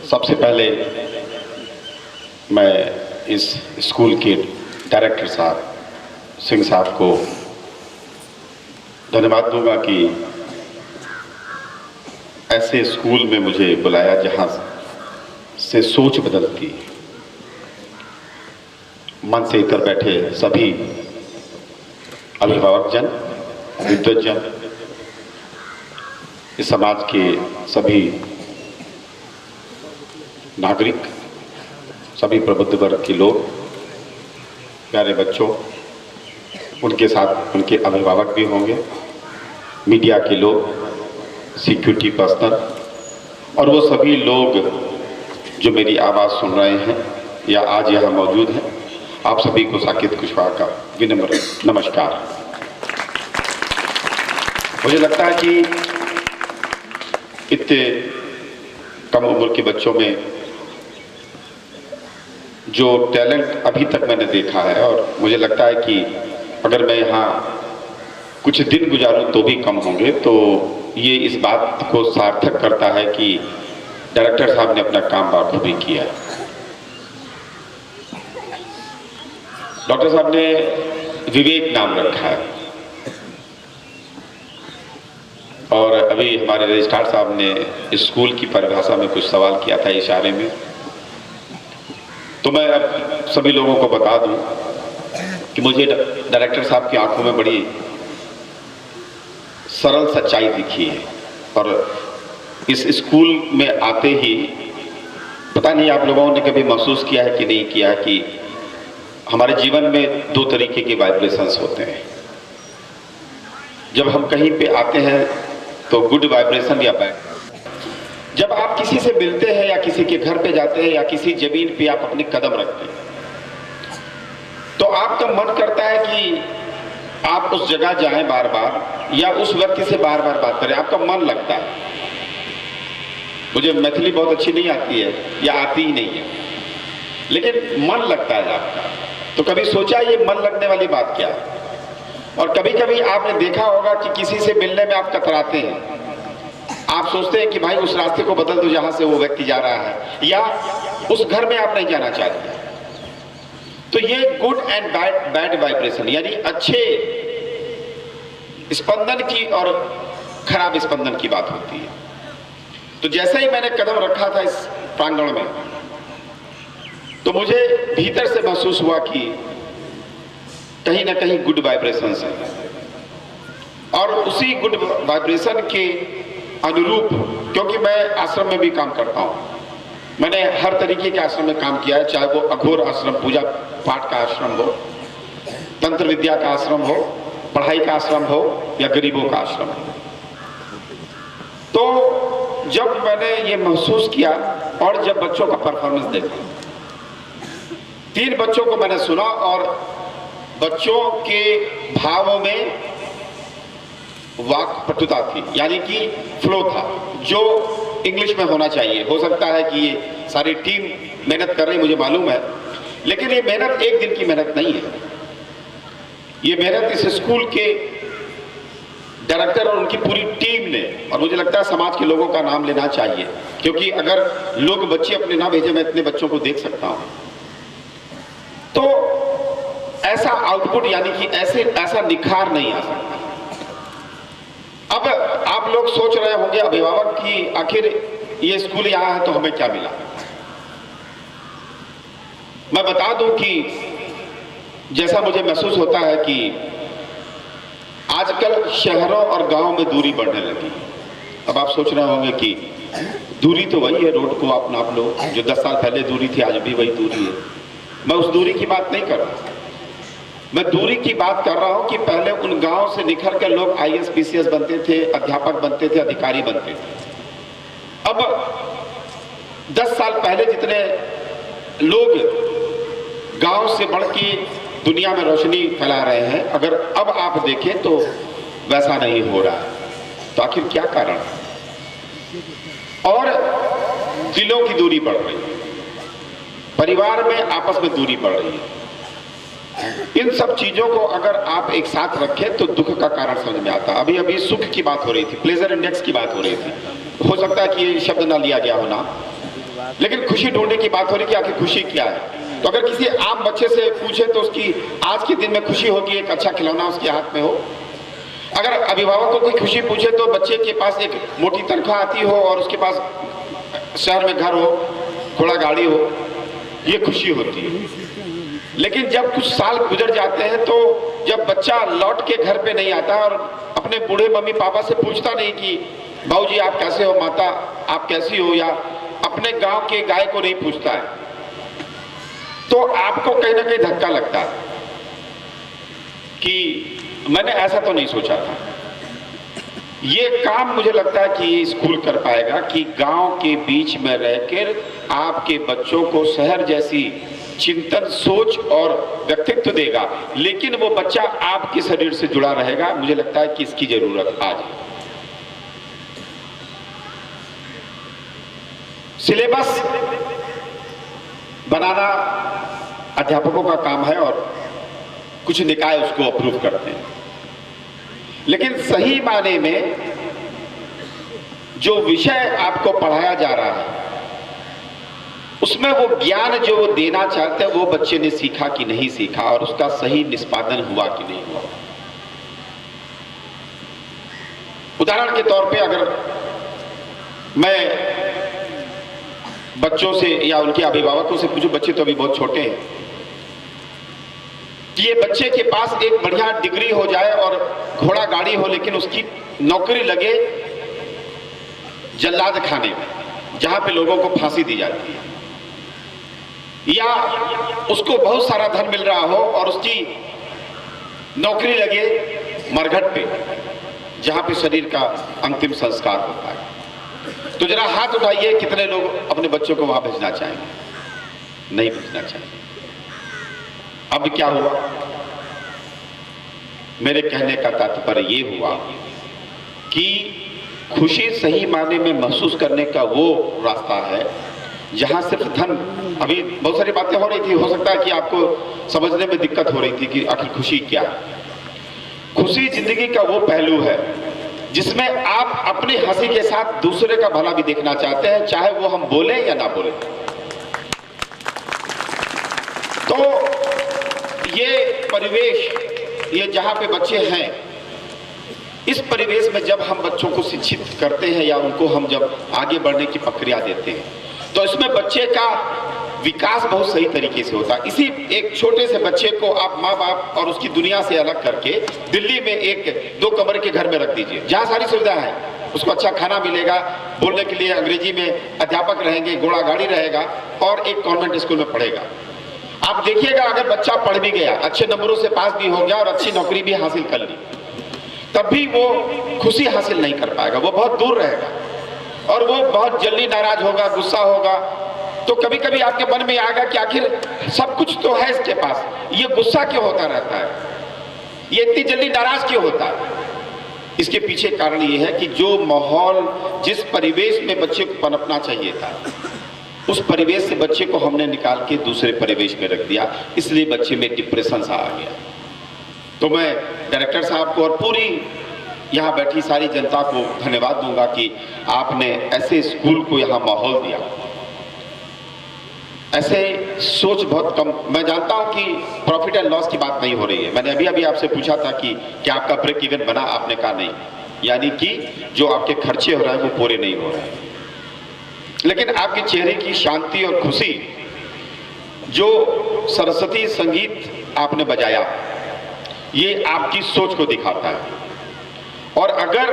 सबसे पहले मैं इस स्कूल के डायरेक्टर साहब सिंह साहब को धन्यवाद दूंगा कि ऐसे स्कूल में मुझे बुलाया जहां से सोच बदलती। मन से इतर बैठे सभी अभिभावकजन, विद्वतजन, इस समाज के सभी नागरिक, सभी प्रबुद्ध वर्ग के लोग, प्यारे बच्चों, उनके साथ उनके अभिभावक भी होंगे, मीडिया के लोग, सिक्योरिटी पर्सनल और वो सभी लोग जो मेरी आवाज़ सुन रहे हैं या आज यहाँ मौजूद हैं, आप सभी को साकेत कुशवाहा का विनम्र नमस्कार। मुझे लगता है कि इतने कम उम्र के बच्चों में जो टैलेंट अभी तक मैंने देखा है, और मुझे लगता है कि अगर मैं यहाँ कुछ दिन गुजारूं तो भी कम होंगे, तो ये इस बात को सार्थक करता है कि डायरेक्टर साहब ने अपना काम बखूबी किया है। डॉक्टर साहब ने विवेक नाम रखा है और अभी हमारे रजिस्ट्रार साहब ने स्कूल की परिभाषा में कुछ सवाल किया था इशारे में, तो मैं अब सभी लोगों को बता दूं कि मुझे डायरेक्टर साहब की आंखों में बड़ी सरल सच्चाई दिखी है। और इस स्कूल में आते ही पता नहीं आप लोगों ने कभी महसूस किया है कि नहीं किया है कि हमारे जीवन में दो तरीके के वाइब्रेशंस होते हैं। जब हम कहीं पे आते हैं तो गुड वाइब्रेशन या बैड। जब आप किसी से मिलते हैं या किसी के घर पे जाते हैं या किसी जमीन पे आप अपने कदम रखते हैं तो आपका मन करता है कि आप उस जगह जाएं बार बार या उस व्यक्ति से बार बार बात करें, आपका मन लगता है। मुझे मैथिली बहुत अच्छी नहीं आती है या आती ही नहीं है, लेकिन मन लगता है आपका। तो कभी सोचा ये मन लगने वाली बात क्या है? और कभी कभी आपने देखा होगा कि किसी से मिलने में आप कतराते हैं, आप सोचते हैं कि भाई उस रास्ते को बदल दो जहां से वो व्यक्ति जा रहा है, या उस घर में आप नहीं जाना चाहते। तो ये गुड एंड बैड वाइब्रेशन यानी अच्छे स्पंदन की और खराब स्पंदन की बात होती है। तो जैसे ही मैंने कदम रखा था इस प्रांगण में तो मुझे भीतर से महसूस हुआ कि कहीं ना कहीं गुड वाइब्रेशंस है, और उसी गुड वाइब्रेशन के अनुरूप, क्योंकि मैं आश्रम में भी काम करता हूँ, मैंने हर तरीके के आश्रम में काम किया है, चाहे वो अघोर आश्रम, पूजा पाठ का आश्रम हो, तंत्र विद्या का आश्रम हो, पढ़ाई का आश्रम हो या गरीबों का आश्रम हो। तो जब मैंने ये महसूस किया और जब बच्चों का परफॉर्मेंस देखा, 3 बच्चों को मैंने सुना और बच्चों के भावों में वाक्पटुता थी, यानी कि फ्लो था, जो इंग्लिश में होना चाहिए। हो सकता है कि ये सारी टीम मेहनत कर रही, मुझे मालूम है, लेकिन ये मेहनत एक दिन की मेहनत नहीं है। ये मेहनत इस स्कूल के डायरेक्टर और उनकी पूरी टीम ने, और मुझे लगता है समाज के लोगों का नाम लेना चाहिए, क्योंकि अगर लोग बच्चे अपने ना भेजे, मैं इतने बच्चों को देख सकता हूं, तो ऐसा आउटपुट यानी कि ऐसा निखार नहीं आ सकता। अब आप लोग सोच रहे होंगे अभिभावक कि आखिर ये स्कूल यहां है तो हमें क्या मिला। मैं बता दूं कि जैसा मुझे महसूस होता है कि आजकल शहरों और गांवों में दूरी बढ़ने लगी। अब आप सोच रहे होंगे कि दूरी तो वही है, रोड को आप नाप लो, जो 10 साल पहले दूरी थी आज भी वही दूरी है। मैं उस दूरी की बात नहीं कर रहा, मैं दूरी की बात कर रहा हूं कि पहले उन गांव से निखर कर लोग IAS PCS बनते थे, अध्यापक बनते थे, अधिकारी बनते थे। अब 10 साल पहले जितने लोग गांव से बढ़ के दुनिया में रोशनी फैला रहे हैं, अगर अब आप देखें तो वैसा नहीं हो रहा है। तो आखिर क्या कारण है? और दिलों की दूरी बढ़ रही है, परिवार में आपस में दूरी बढ़ रही है। इन सब चीजों को अगर आप एक साथ रखें तो दुख का कारण समझ में आता। अभी अभी सुख की बात हो रही थी, प्लेजर इंडेक्स की बात हो रही थी। हो सकता है कि ये शब्द ना लिया गया हो ना, लेकिन खुशी ढूंढने की बात हो रही कि आखिर खुशी क्या है। तो अगर किसी आम बच्चे से पूछे तो उसकी आज के दिन में खुशी होगी एक अच्छा खिलौना उसके हाथ में हो। अगर अभिभावकों को खुशी पूछे तो बच्चे के पास एक मोटी तनख्वाह आती हो और उसके पास शहर में घर हो, घोड़ा गाड़ी हो, ये खुशी होती है। लेकिन जब कुछ साल गुजर जाते हैं तो जब बच्चा लौट के घर पे नहीं आता और अपने बूढ़े मम्मी पापा से पूछता नहीं कि बाबूजी आप कैसे हो, माता आप कैसी हो, या अपने गांव के गाय को नहीं पूछता है, तो आपको कहीं ना कहीं धक्का लगता है कि मैंने ऐसा तो नहीं सोचा था। ये काम मुझे लगता है कि ये स्कूल कर पाएगा कि गांव के बीच में रहकर आपके बच्चों को शहर जैसी चिंतन, सोच और व्यक्तित्व देगा, लेकिन वो बच्चा आपके शरीर से जुड़ा रहेगा। मुझे लगता है कि इसकी जरूरत आज है। सिलेबस बनाना अध्यापकों का काम है और कुछ निकाय उसको अप्रूव करते हैं, लेकिन सही माने में जो विषय आपको पढ़ाया जा रहा है उसमें वो ज्ञान जो वो देना चाहते हैं वो बच्चे ने सीखा कि नहीं सीखा और उसका सही निष्पादन हुआ कि नहीं हुआ। उदाहरण के तौर पे अगर मैं बच्चों से या उनके अभिभावकों से पूछूं, बच्चे तो अभी बहुत छोटे हैं, कि ये बच्चे के पास एक बढ़िया डिग्री हो जाए और घोड़ा गाड़ी हो, लेकिन उसकी नौकरी लगे जल्लाद खाने में जहां पे लोगों को फांसी दी जाती है, या उसको बहुत सारा धन मिल रहा हो और उसकी नौकरी लगे मरघट पे जहां पे शरीर का अंतिम संस्कार होता है, तो जरा हाथ उठाइए कितने लोग अपने बच्चों को वहां भेजना चाहेंगे? नहीं भेजना चाहेंगे। अब क्या हुआ? मेरे कहने का तात्पर्य ये हुआ कि खुशी सही माने में महसूस करने का वो रास्ता है जहां सिर्फ धन, अभी बहुत सारी बातें हो रही थी, हो सकता है कि आपको समझने में दिक्कत हो रही थी कि आखिर खुशी क्या है। खुशी जिंदगी का वो पहलू है जिसमें आप अपनी हंसी के साथ दूसरे का भला भी देखना चाहते हैं, चाहे वो हम बोले या ना बोले। तो ये परिवेश, ये जहां पे बच्चे हैं, इस परिवेश में जब हम बच्चों को शिक्षित करते हैं या उनको हम जब आगे बढ़ने की प्रक्रिया देते हैं तो इसमें बच्चे का विकास बहुत सही तरीके से होता है। इसी एक छोटे से बच्चे को आप माँ बाप और उसकी दुनिया से अलग करके दिल्ली में एक 2 कमरे के घर में रख दीजिए जहाँ सारी सुविधा है, उसको अच्छा खाना मिलेगा, बोलने के लिए अंग्रेजी में अध्यापक रहेंगे, घोड़ा गाड़ी रहेगा और एक कॉन्वेंट स्कूल में पढ़ेगा। आप देखिएगा अगर बच्चा पढ़ भी गया, अच्छे नंबरों से पास भी हो गया और अच्छी नौकरी भी हासिल कर ली, तब भी वो खुशी हासिल नहीं कर पाएगा, वो बहुत दूर रहेगा और वो बहुत जल्दी नाराज होगा, गुस्सा होगा। तो कभी कभी आपके मन में आएगा कि आखिर सब कुछ तो है इसके पास, ये गुस्सा क्यों होता रहता है, ये इतनी जल्दी नाराज क्यों होता है? इसके पीछे कारण ये है कि जो माहौल, जिस परिवेश में बच्चे को पनपना चाहिए था, उस परिवेश से बच्चे को हमने निकाल के दूसरे परिवेश में रख दिया, इसलिए बच्चे में डिप्रेशन सा आ गया। तो मैं डायरेक्टर साहब को और पूरी यहाँ बैठी सारी जनता को धन्यवाद दूंगा कि आपने ऐसे स्कूल को यहाँ माहौल दिया। ऐसे सोच बहुत कम, मैं जानता हूँ कि प्रॉफिट एंड लॉस की बात नहीं हो रही है। मैंने अभी आपसे पूछा था कि क्या आपका ब्रेक इवन बना, आपने कहा नहीं, यानी कि जो आपके खर्चे हो रहे हैं वो पूरे नहीं हो रहे हैं। लेकिन आपके चेहरे की शांति और खुशी, जो सरस्वती संगीत आपने बजाया, ये आपकी सोच को दिखाता है। और अगर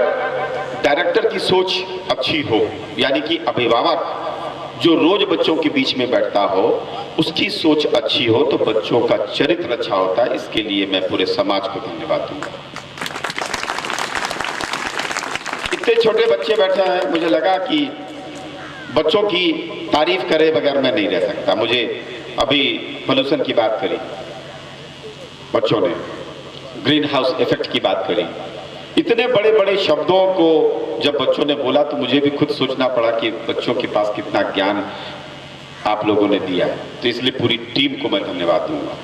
डायरेक्टर की सोच अच्छी हो, यानी कि अभिभावक जो रोज बच्चों के बीच में बैठता हो उसकी सोच अच्छी हो, तो बच्चों का चरित्र अच्छा होता है। इसके लिए मैं पूरे समाज को धन्यवाद दूंगा। इतने छोटे बच्चे बैठे हैं, मुझे लगा कि बच्चों की तारीफ करे बगैर मैं नहीं रह सकता। मुझे अभी पोल्यूशन की बात करी बच्चों ने, ग्रीन हाउस इफेक्ट की बात करी, इतने बड़े बड़े शब्दों को जब बच्चों ने बोला तो मुझे भी खुद सोचना पड़ा कि बच्चों के पास कितना ज्ञान आप लोगों ने दिया है। तो इसलिए पूरी टीम को मैं धन्यवाद दूंगा।